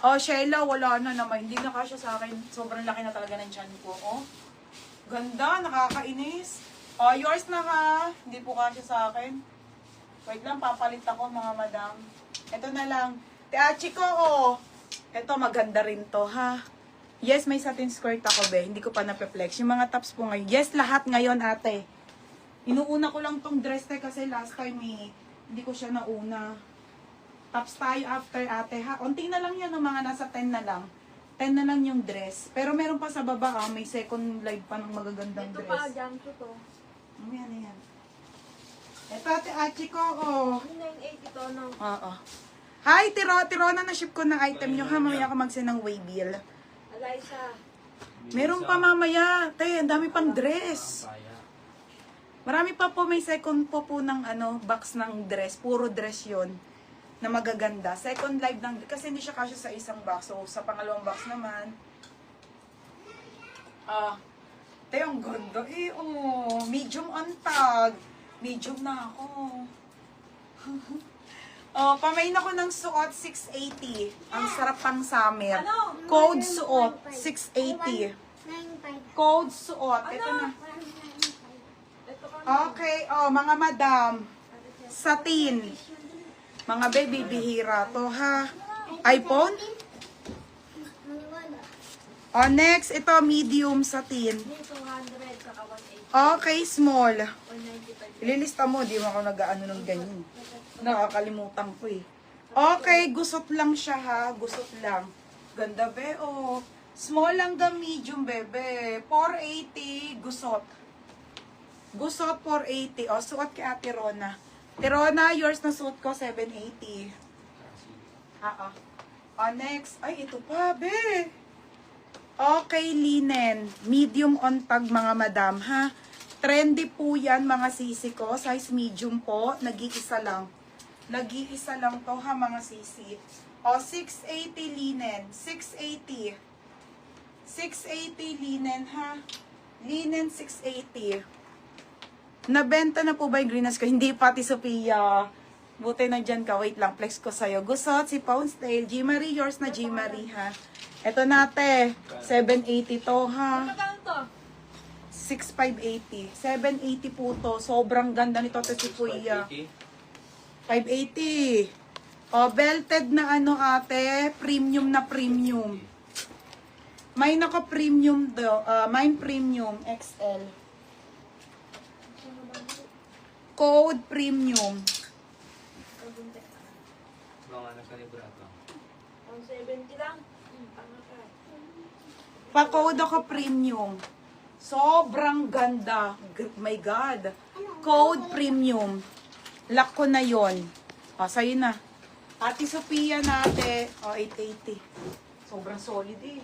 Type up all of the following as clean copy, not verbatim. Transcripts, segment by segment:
Oh, Sheila, wala na naman. Hindi na kasya sa akin. Sobrang laki na talaga ng tiyan ko. Oh, ganda, nakakainis. Oh, yours na ka. Hindi po kasya sa akin. Wait lang, papalit ako mga madam. Ito na lang. Teachi ko, oh. Ito, maganda rin to, ha. Yes, may satin skirt ako, be. Hindi ko pa na-flex. Yung mga tops po ngayon. Yes, lahat ngayon, ate. Inuuna ko lang tong dress, kasi last time, hindi ko siya nauna. Tops tayo after, ate, ha. Unti na lang yan, no, mga nasa 10 na lang. 10 na lang yung dress. Pero meron pa sa baba, may second live pa ng magagandang Ito dress. pa, jumpsuit to. Ayan, ayan. Ito, ate Achi ko, oh. 980 to, no? Oo. Hi, Tirona, na-ship ko ng item nyo, ha. Mamaya ako mag-send ng way bill. Eliza. Meron pa mamaya. Te, ang dami pang dress. Marami pa po, may second po ng box ng dress. Puro dress yon na magaganda. Second live ng, kasi hindi siya kasya sa isang box. So, sa pangalawang box naman. Te, ang ganda. Oh, medium on tag. Medium na ako. Oh, pamain ako ng suot 680. Ang sarap pang summer. Code suot 680. Code suot. Ito na. Okay, oh, mga madam. Satin. Mga baby bihira to, ha. iPhone? Oh, next, ito medium satin. 200 saka 180. Okay, small. 195. Ililista mo, di mo ako nag-ano ng ganyan. Nakakalimutan ko eh. Okay, gusot lang siya, ha. Gusot lang. Ganda, be, oh. Small hanggang medium, bebe. 480, gusot. Gusot, 480. O, suot kay Ate Rona. Ate Rona, yours na suot ko, 780. O, next. Ay, ito pa, be. Okay, linen. Medium on tag, mga madam, ha. Trendy po yan, mga sisi ko. Size medium po. Nag-iisa lang. Nag-iisa lang to, ha, mga sisi. O, 680 linen. 680. 680 linen, ha. Linen, 680. Nabenta na po ba yung greenhouse ko? Hindi, pati Sophia. Buti na dyan ka. Wait lang, flex ko sa'yo. Gusot, si Pounds Tail. G. Marie, yours na G. Marie, ha. Ito nate. 780 to, ha. Magkano to? 6,580. 780 po to. Sobrang ganda nito to si Kuya. 580. O, belted na ate. Premium na premium. May naka-premium do. Mine premium XL. Code premium. Mga nakalibrato. 170 lang. Pa-code ako premium. Sobrang ganda. My God. Code premium. Lock ko na yon. O, sa'yo na. Ate Sophia nate. O, 880. Sobrang solid eh.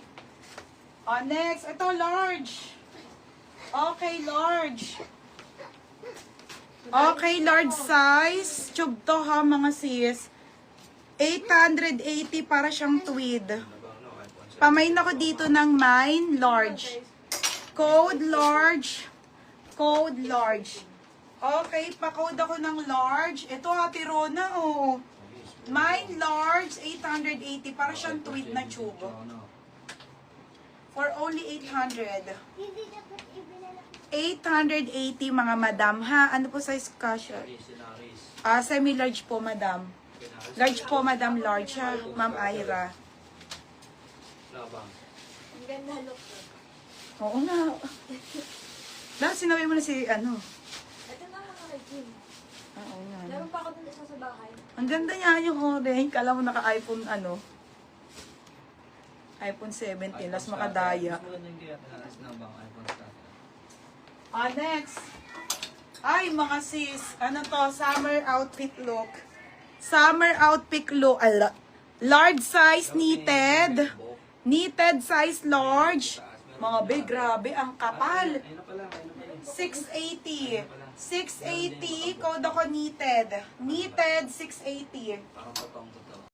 O, next. Ito, large. Okay, large. Okay, large size. Tube to, ha, mga sis. 880 para siyang tweed. Pamain ako dito ng mine, large. Code large. Code large. Okay, pa-code ako ng large. Ito, Ate Rona, oh. Mine large, 880. Para siyang tweed na tube. For only 800. 880, mga madam, ha? Ano po size kasha? Semi-large po, madam. Large po, madam, large, ha? Ma'am Ira. Ang ganda look to. Oo nga. Dahil sinabi mo na si, Ito na mga kay Kim. Oo nga. Meron pa ako dun isa sa bahay. Ang ganda niya yung orange. Kala mo naka-iPhone, iPhone 17, las makadaya. Next. Ay, mga sis. Ano to? Summer outfit look. Summer outfit look. Large size knitted. Knitted size large. Mga big, grabe. Ang kapal. 680. 680. Code ako knitted. Knitted 680. Parang patong to.